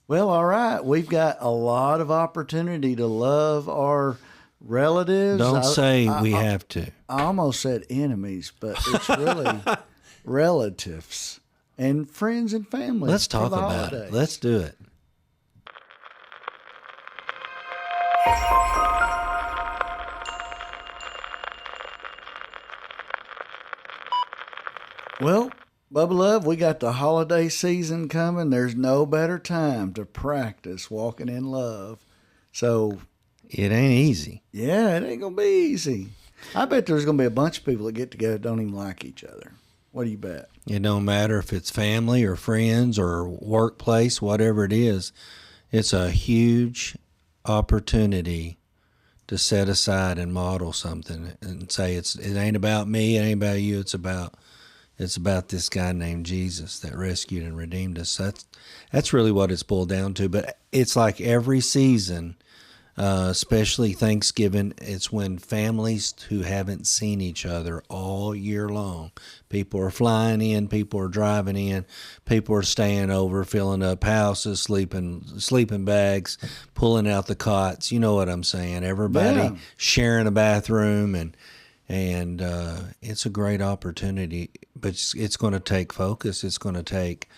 Well, all right. We've got a lot of opportunity to love our relatives. Don't say I, we I, have to. I almost said enemies, but it's really relatives and friends and family Let's for talk the about it. Let's holidays. do it. Well, Bubba Love, we got the holiday season coming. There's no better time to practice walking in love. So, It ain't easy. yeah, it ain't going to be easy. I bet there's going to be a bunch of people that get together that don't even like each other. What do you bet? It don't matter if it's family or friends or workplace, whatever it is. It's a huge opportunity to set aside and model something and say it ain't about me, it ain't about you, it's about this guy named Jesus that rescued and redeemed us. That's really what it's boiled down to. But it's like every season, especially Thanksgiving, it's when families who haven't seen each other all year long, people are flying in, people are driving in, people are staying over, filling up houses, sleeping bags, pulling out the cots. You know what I'm saying? Everybody Yeah. sharing a bathroom and it's a great opportunity, but it's going to take focus. It's going to take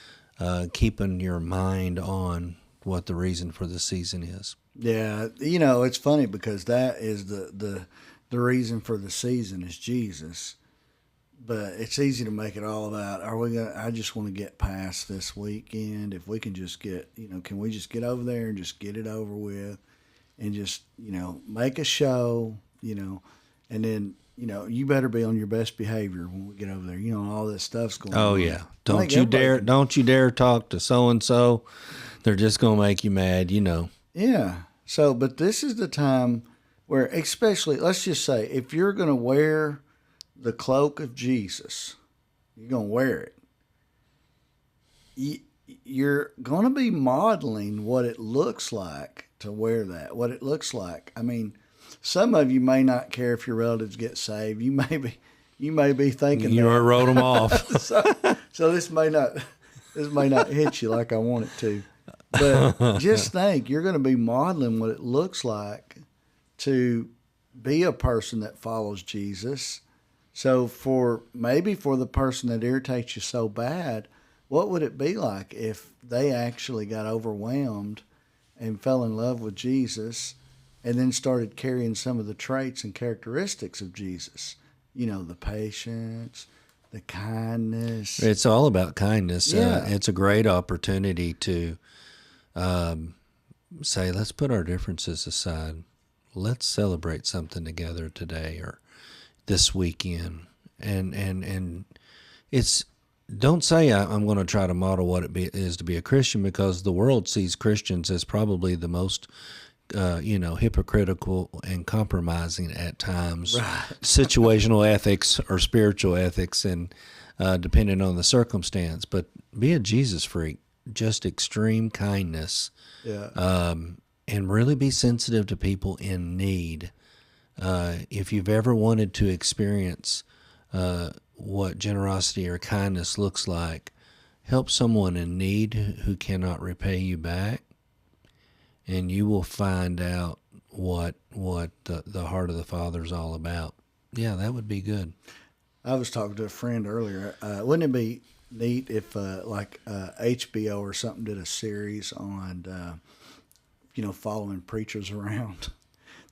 keeping your mind on what the reason for the season is. Yeah, it's funny because that is the reason for the season is Jesus. But it's easy to make it all about are we going to I just want to get past this weekend. If we can just get, can we just get over there and just get it over with and just, make a show, and then, you better be on your best behavior when we get over there. All this stuff's going Oh on. yeah. I think everybody can- Don't you dare talk to so and so. They're just going to make you mad. Yeah. So, but this is the time where, especially, let's just say, if you're going to wear the cloak of Jesus, you're going to wear it. You're going to be modeling what it looks like to wear that, what it looks like. I mean, some of you may not care if your relatives get saved. You may be thinking You that. wrote them off. So this may not hit you like I want it to. But just think, you're going to be modeling what it looks like to be a person that follows Jesus. So maybe for the person that irritates you so bad, what would it be like if they actually got overwhelmed and fell in love with Jesus and then started carrying some of the traits and characteristics of Jesus? The patience, the kindness. It's all about kindness. Yeah. It's a great opportunity to say, let's put our differences aside. Let's celebrate something together today or this weekend. And it's don't say I'm going to try to model what is to be a Christian, because the world sees Christians as probably the most hypocritical and compromising at times, Right. situational ethics or spiritual ethics, and depending on the circumstance. But be a Jesus freak, just extreme kindness, Yeah. and really be sensitive to people in need. If you've ever wanted to experience what generosity or kindness looks like, help someone in need who cannot repay you back, and you will find out what the heart of the Father is all about. Yeah, that would be good. I was talking to a friend earlier. Wouldn't it be neat if, HBO or something did a series on, following preachers around?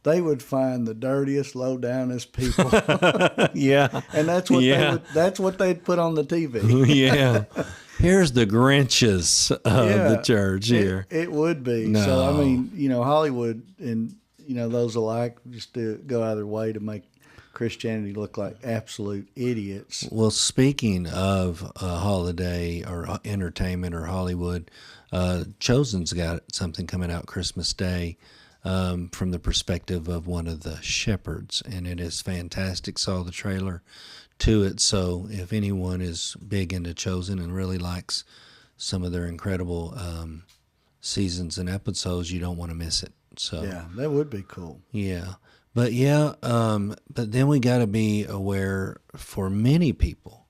They would find the dirtiest, low downest people, Yeah, and that's what yeah, that's what they'd put on the TV. yeah. Here's the Grinches of the church here. It would be. So I No. mean, Hollywood and those alike just go out of their way to make Christianity look like absolute idiots. Well, speaking of holiday or entertainment or Hollywood, Chosen's got something coming out Christmas Day, from the perspective of one of the shepherds, and it is fantastic. Saw the trailer to it, so if anyone is big into Chosen and really likes some of their incredible seasons and episodes, you don't want to miss it. So Yeah, that would be cool. yeah. But then we got to be aware, for many people,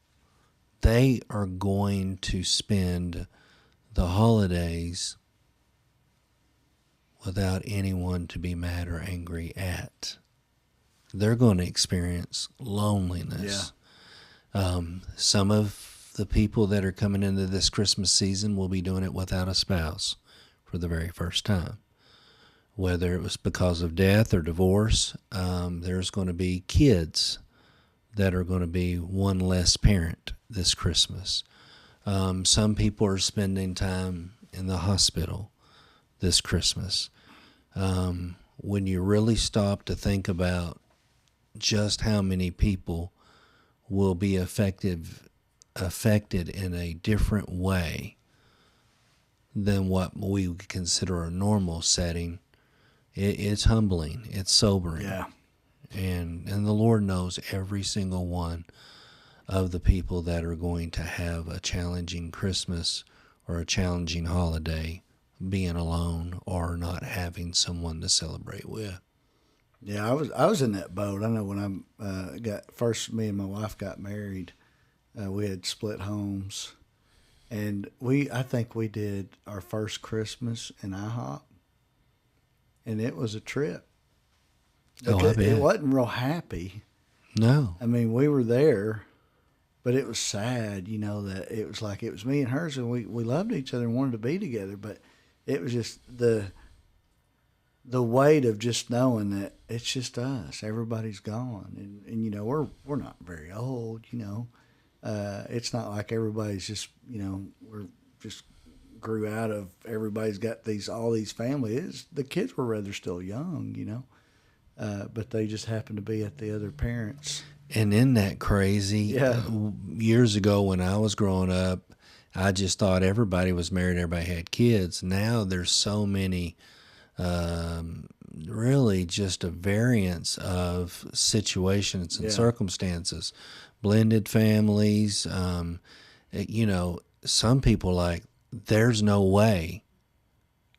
they are going to spend the holidays without anyone to be mad or angry at. They're going to experience loneliness. Some of the people that are coming into this Christmas season will be doing it without a spouse for the very first time. Whether it was because of death or divorce, there's going to be kids that are going to be one less parent this Christmas. Some people are spending time in the hospital this Christmas. When you really stop to think about just how many people will be affected in a different way than what we would consider a normal setting, it's humbling, it's sobering. Yeah. And the Lord knows every single one of the people that are going to have a challenging Christmas or a challenging holiday, being alone or not having someone to celebrate with. Yeah, I was in that boat. I know when me and my wife got married, we had split homes, and I think we did our first Christmas in IHOP, and it was a trip. Oh, I bet. It wasn't real happy. No. I mean, we were there, but it was sad, that it was like it was me and hers, and we loved each other and wanted to be together, but it was just the weight of just knowing that it's just us. Everybody's gone, and we're not very old. It's not like everybody's just we're just grew out of. Everybody's got all these families. The kids were rather still young, but they just happened to be at the other parents. And isn't that crazy? Yeah. Years ago when I was growing up, I just thought everybody was married, everybody had kids. Now there's so many, really just a variance of situations and circumstances. Blended families, some people there's no way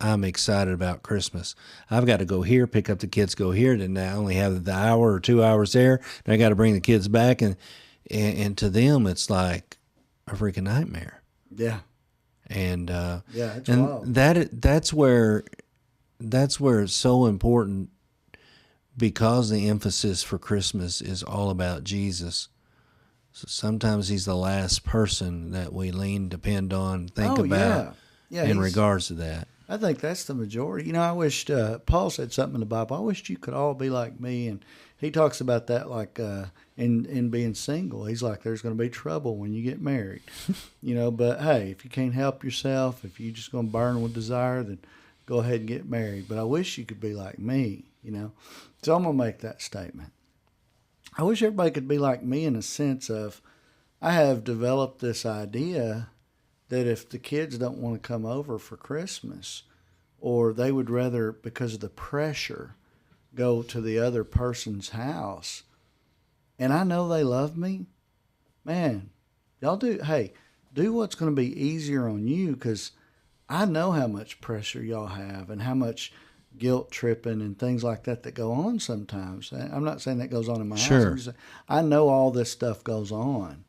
I'm excited about Christmas. I've got to go here, pick up the kids, go here, then I only have the hour or 2 hours there, and I got to bring the kids back, and to them it's like a freaking nightmare. Yeah. And it's and wild. that's where it's so important, because the emphasis for Christmas is all about Jesus. So sometimes he's the last person that we depend on, think about in regards to that. I think that's the majority. I wished Paul said something in the Bible. I wished you could all be like me, and he talks about that in being single. He's like, there's going to be trouble when you get married, But hey, if you can't help yourself, if you're just going to burn with desire, then go ahead and get married. But I wish you could be like me, So I'm going to make that statement. I wish everybody could be like me in a sense of, I have developed this idea that if the kids don't want to come over for Christmas, or they would rather, because of the pressure, go to the other person's house, and I know they love me, man, y'all do what's going to be easier on you, because I know how much pressure y'all have and how much guilt tripping and things like that go on sometimes. I'm not saying that goes on in my house. I'm just saying, I know all this stuff goes on.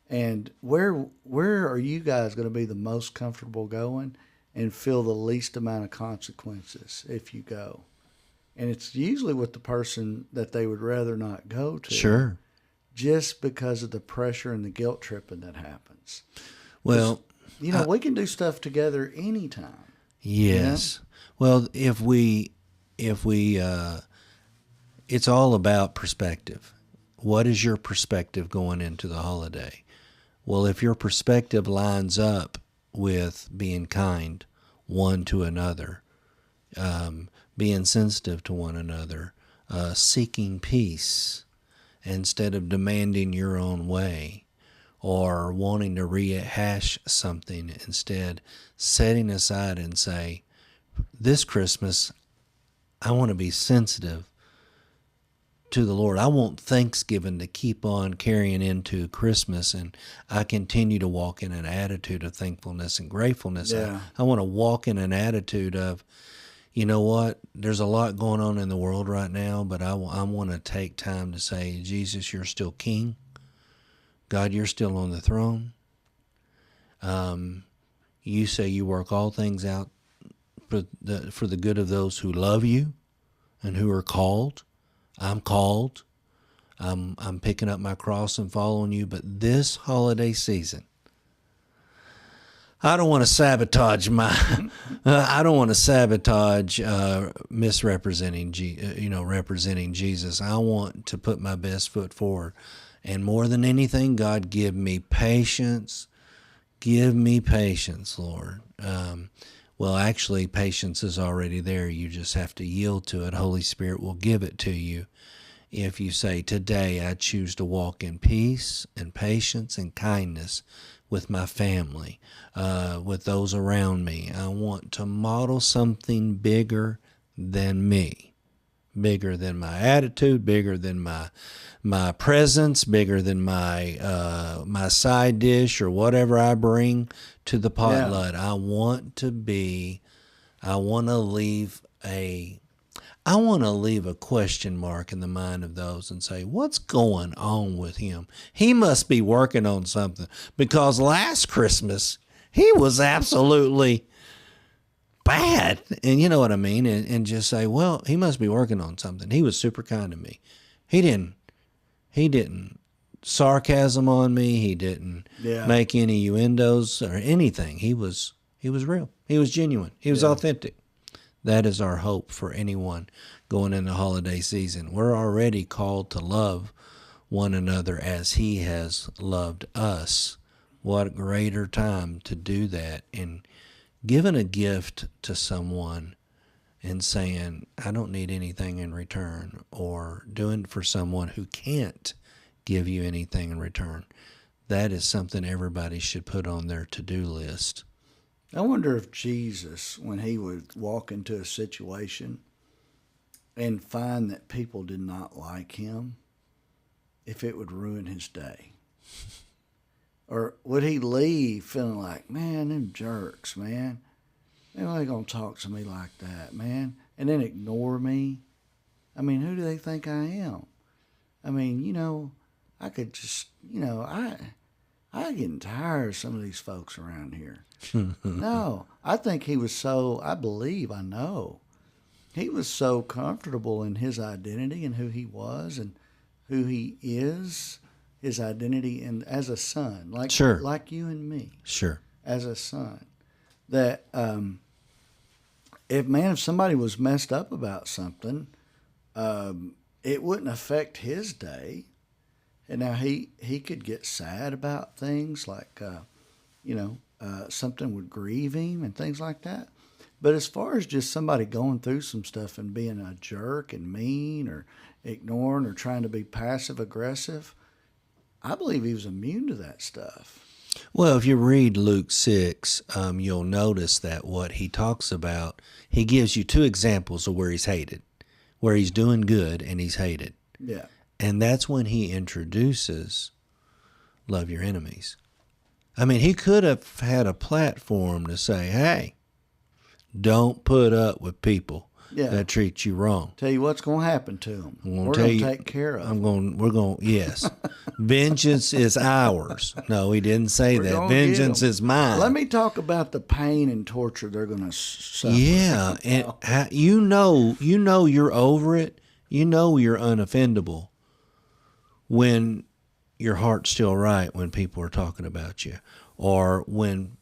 And where are you guys going to be the most comfortable going and feel the least amount of consequences if you go? And it's usually with the person that they would rather not go to. Sure. Just because of the pressure and the guilt tripping that happens. Well, we can do stuff together anytime. Yes. Well, if we it's all about perspective. What is your perspective going into the holiday? Well, if your perspective lines up with being kind one to another, being sensitive to one another, seeking peace instead of demanding your own way, or wanting to rehash something, instead setting aside and say, this Christmas, I want to be sensitive to the Lord. I want Thanksgiving to keep on carrying into Christmas, and I continue to walk in an attitude of thankfulness and gratefulness. Yeah. I want to walk in an attitude of, you know what, there's a lot going on in the world right now, but I want to take time to say, Jesus, you're still King. God, you're still on the throne. You say you work all things out for the good of those who love you and who are called. I'm called. I'm picking up my cross and following you. But this holiday season, I don't want to sabotage misrepresenting, representing Jesus. I want to put my best foot forward. And more than anything, God, give me patience. Give me patience, Lord. Well, actually, patience is already there. You just have to yield to it. Holy Spirit will give it to you. If you say, today I choose to walk in peace and patience and kindness with my family, with those around me. I want to model something bigger than me, bigger than my attitude, bigger than my presence, bigger than my side dish or whatever I bring to the potluck. Yeah. I want to leave a question mark in the mind of those and say, what's going on with him? He must be working on something, because last Christmas he was absolutely bad. And you know what I mean? And just say, well, he must be working on something. He was super kind to me. He didn't sarcasm on me. He didn't make any innuendos or anything. He was real. He was genuine. He was authentic. That is our hope for anyone going in the holiday season. We're already called to love one another as he has loved us. What greater time to do that, and giving a gift to someone and saying, I don't need anything in return, or doing for someone who can't give you anything in return. That is something everybody should put on their to-do list. I wonder if Jesus, when he would walk into a situation and find that people did not like him, if it would ruin his day. Or would he leave feeling like, man, them jerks, man. They're going to talk to me like that, man, and then ignore me. I mean, who do they think I am? I mean, I could just, I'm getting tired of some of these folks around here. No, I think he was I know, he was so comfortable in his identity and who he was and who he is, his identity and as a son, like you and me, as a son, that if somebody was messed up about something, it wouldn't affect his day. And now he could get sad about things like, something would grieve him and things like that. But as far as just somebody going through some stuff and being a jerk and mean or ignoring or trying to be passive aggressive, I believe he was immune to that stuff. Well, if you read Luke 6, you'll notice that what he talks about, he gives you two examples of where he's hated, where he's doing good and he's hated. Yeah. And that's when he introduces love your enemies. I mean, he could have had a platform to say, hey, don't put up with people that treat you wrong. Tell you what's going to happen to them. We're going to take care of them. Yes. Vengeance is ours. No, he didn't say that. Vengeance is mine. Let me talk about the pain and torture they're going to suffer. Yeah. And you know you're over it. You know you're unoffendable when your heart's still right when people are talking about you, or when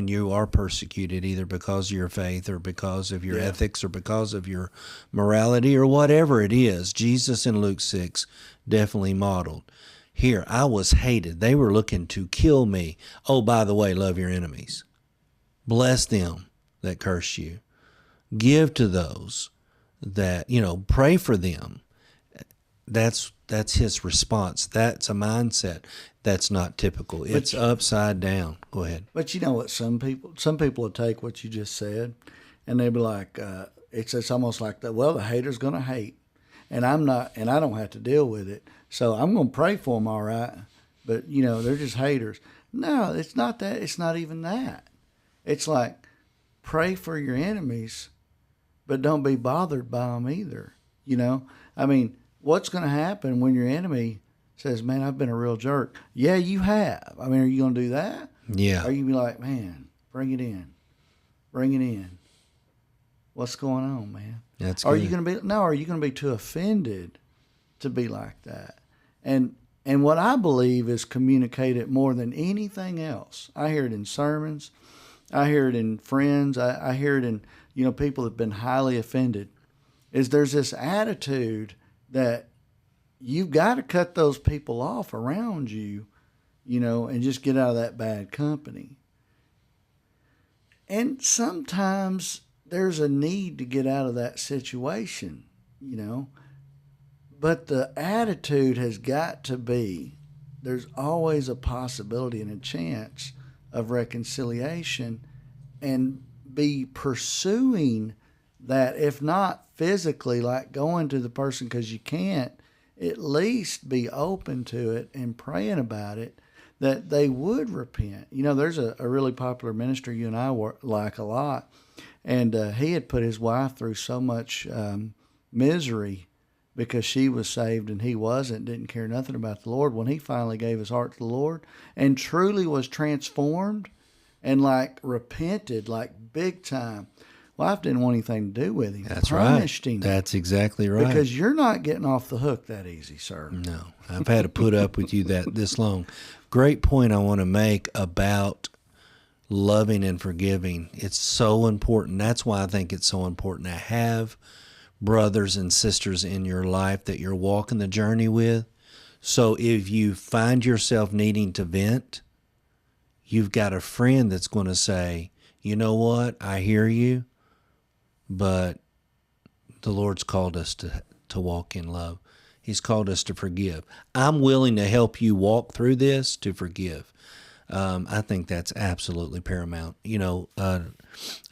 you are persecuted either because of your faith or because of your ethics or because of your morality or whatever it is. Jesus in Luke 6 definitely modeled. Here, I was hated. They were looking to kill me. Oh, by the way, love your enemies. Bless them that curse you. Give to those that, pray for them. That's his response. That's a mindset that's not typical. It's upside down. Go ahead. But you know what? Some people will take what you just said, and they'll be like, it's almost like that. Well, the hater's going to hate, and I don't have to deal with it. So I'm going to pray for them, all right. But they're just haters. No, it's not that. It's not even that. It's like, pray for your enemies, but don't be bothered by them either. I mean, what's going to happen when your enemy says, man, I've been a real jerk? Yeah, you have. I mean, are you going to do that? Yeah. Or you be like, man, bring it in. Bring it in. what's going on, man? That's Are good. you going to be, no, are you going to be too offended to be like that? And what I believe is communicated more than anything else. I hear it in sermons. I hear it in friends. I hear it in, people that have been highly offended, is there's this attitude that you've got to cut those people off around you, and just get out of that bad company. And sometimes there's a need to get out of that situation, But the attitude has got to be, there's always a possibility and a chance of reconciliation, and be pursuing that, if not physically, like going to the person because you can't, at least be open to it and praying about it, that they would repent. There's a really popular minister you and I like a lot, and he had put his wife through so much misery because she was saved and he wasn't, didn't care nothing about the Lord. When he finally gave his heart to the Lord and truly was transformed and repented big time, wife didn't want anything to do with him. That's punished right. him. That's exactly right. Because you're not getting off the hook that easy, sir. No, I've had to put up with you this long. Great point I want to make about loving and forgiving. It's so important. That's why I think it's so important to have brothers and sisters in your life that you're walking the journey with. So if you find yourself needing to vent, you've got a friend that's going to say, you know what, I hear you, but the Lord's called us to walk in love. He's called us to forgive. I'm willing to help you walk through this, to forgive. I think that's absolutely paramount.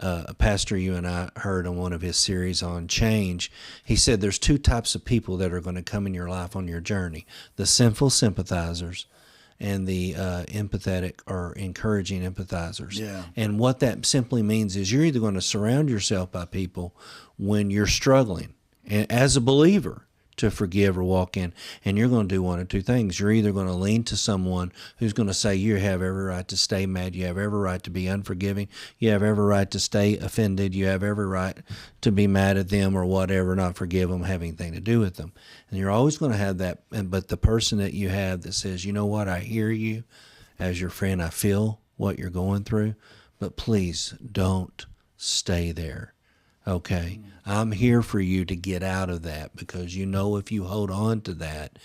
A pastor you and I heard on one of his series on change, he said there's two types of people that are going to come in your life on your journey: the sinful sympathizers and the empathetic or encouraging empathizers. Yeah. And what that simply means is you're either going to surround yourself by people when you're struggling, and as a believer, to forgive or walk in, and you're going to do one of two things. You're either going to lean to someone who's going to say you have every right to stay mad, you have every right to be unforgiving, you have every right to stay offended, you have every right to be mad at them or whatever, not forgive them, have anything to do with them. And you're always going to have that, but the person that you have that says, you know what, I hear you as your friend, I feel what you're going through, but please don't stay there. Okay, I'm here for you to get out of that, because if you hold on to that,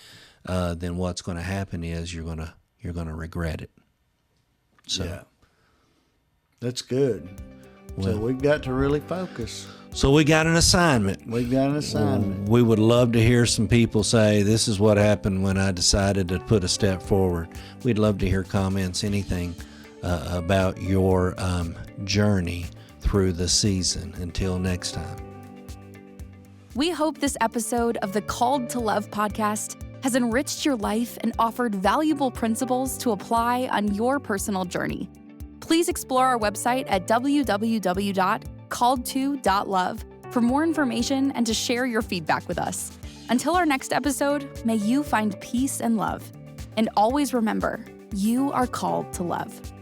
then what's going to happen is you're going to regret it. So, yeah, that's good. So we've got to really focus. So we got an assignment. We've got an assignment. We would love to hear some people say, this is what happened when I decided to put a step forward. We'd love to hear comments, anything about your journey through the season. Until next time. We hope this episode of the Called to Love podcast has enriched your life and offered valuable principles to apply on your personal journey. Please explore our website at www.calledto.love for more information and to share your feedback with us. Until our next episode, may you find peace and love. And always remember, you are called to love.